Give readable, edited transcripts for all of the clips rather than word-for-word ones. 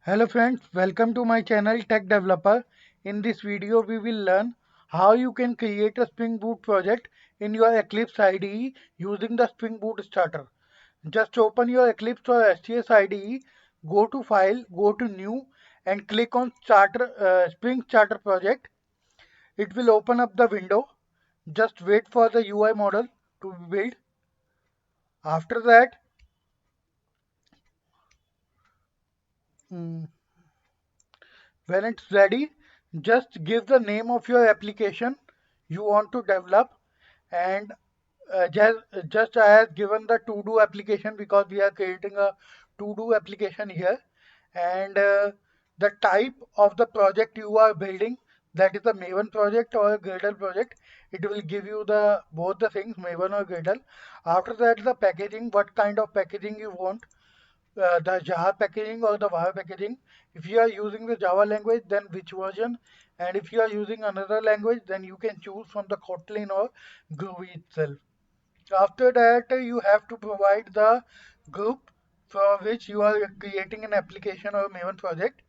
Hello friends, welcome to my channel Tech Developer. In this video we will learn how you can create a Spring Boot project in your Eclipse IDE using the Spring Boot starter. Just open your Eclipse or STS IDE, go to File, go to New and click on Spring Starter Project. It will open up the window. Just wait for the UI model to be built. After that, mm, when it's ready, just give the name of your application you want to develop and just I have given the to do application because we are creating a to do application here and the type of the project you are building, that is a Maven project or a Gradle project. It will give you the both the things, Maven or Gradle. After that, the packaging, what kind of packaging you want, the Java packaging or the Var packaging. If you are using the Java language, then which version? And if you are using another language, then you can choose from the Kotlin or Groovy itself. After that, you have to provide the group for which you are creating an application or Maven project.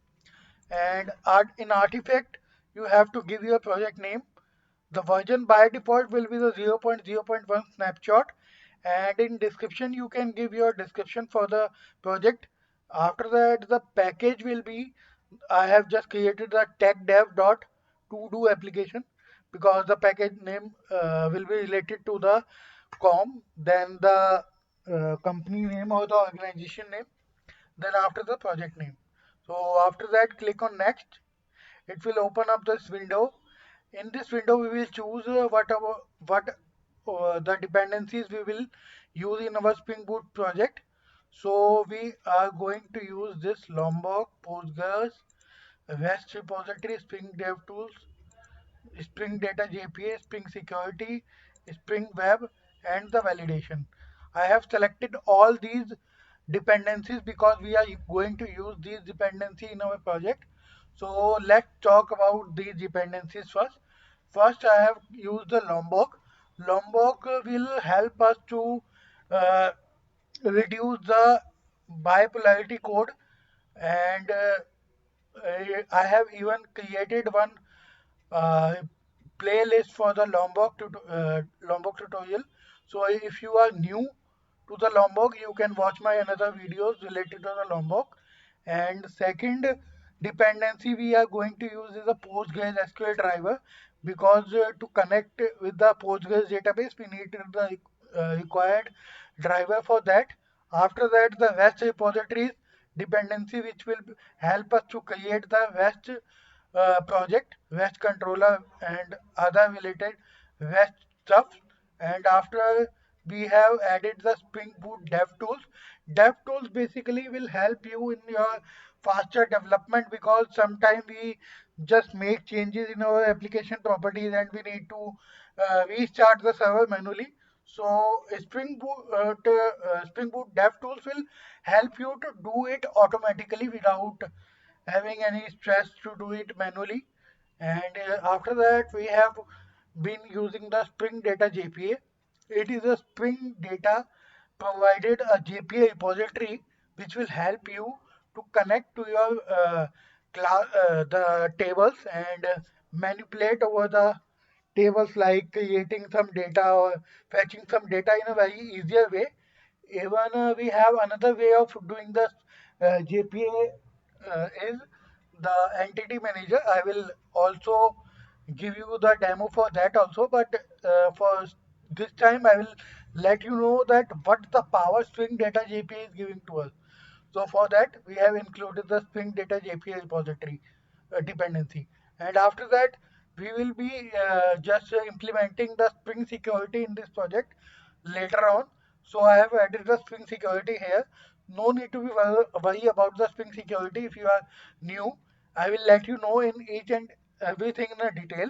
And in Artifact, you have to give your project name. The version by default will be the 0.0.1 snapshot, and in description you can give your description for the project. After that, the package will be, I have just created the techdev.todo application because the package name will be related to the com, then the company name or the organization name, then after the project name. So after that, click on next. It will open up this window. In this window, we will choose what the dependencies we will use in our Spring Boot project. So we are going to use this Lombok, Postgres, REST repository, Spring DevTools, Spring Data JPA, Spring Security, Spring Web, and the validation. I have selected all these dependencies because we are going to use these dependencies in our project. So let's talk about these dependencies first. First, I have used the Lombok. Lombok will help us to uh, reduce the bipolarity code, and I have even created one uh, playlist for the Lombok tutorial. So if you are new to the Lombok, you can watch my another videos related to the Lombok. And second dependency we are going to use is a Postgres SQL driver because to connect with the Postgres database, we need the required driver for that. After that, the REST repositories dependency which will help us to create the REST project, REST controller and other related REST stuff. And after we have added the Spring Boot DevTools. DevTools basically will help you in your faster development because sometimes we just make changes in our application properties and we need to restart the server manually. So Spring Boot DevTools will help you to do it automatically without having any stress to do it manually. And after that, we have been using the Spring Data JPA. It is a Spring Data provided a JPA repository which will help you to connect to your the tables and manipulate over the tables, like creating some data or fetching some data in a very easier way. Even we have another way of doing the JPA is the entity manager. I will also give you the demo for that also, but for this time I will let you know that what the power Spring Data JPA is giving to us. So for that we have included the Spring Data JPA repository dependency, and after that we will be just implementing the Spring Security in this project later on. So I have added the Spring Security here. No need to be worry about the Spring Security if you are new. I will let you know in each and everything in a detail.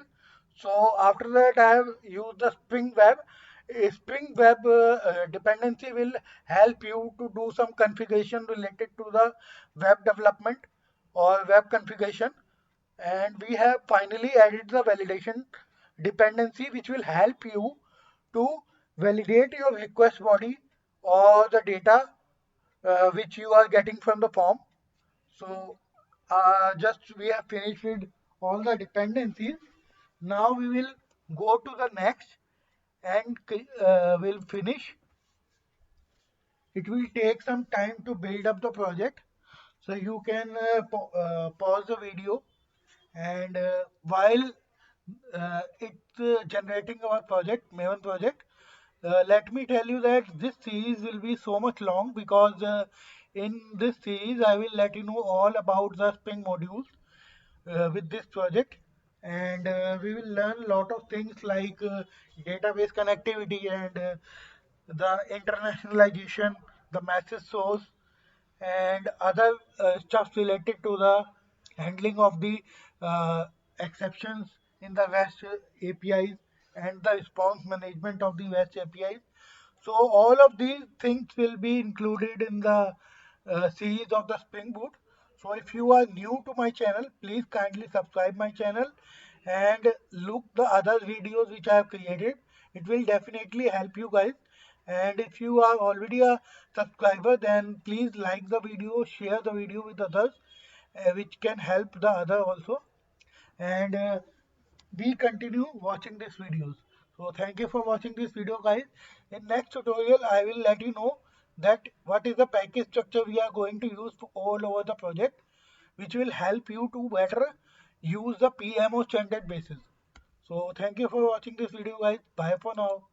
So after that, I have used the Spring Web. A Spring Web dependency will help you to do some configuration related to the web development or web configuration. And we have finally added the validation dependency, which will help you to validate your request body or the data which you are getting from the form. So just we have finished with all the dependencies. Now we will go to the next and we'll finish. It will take some time to build up the project. So you can pause the video, and while it's generating our project, Maven project, let me tell you that this series will be so much long because in this series I will let you know all about the Spring modules with this project, and we will learn a lot of things like database connectivity and the internationalization, the message source, and other stuff related to the handling of the uh, exceptions in the REST APIs and the response management of the REST APIs. So all of these things will be included in the series of the Spring Boot. So if you are new to my channel, please kindly subscribe my channel and look the other videos which I have created. It will definitely help you guys. And if you are already a subscriber, then please like the video, share the video with others, which can help the other also. And we continue watching these videos. So thank you for watching this video, guys. In next tutorial I will let you know that what is the package structure we are going to use to all over the project, which will help you to better use the PMO standard basis. So thank you for watching this video, guys. Bye for now.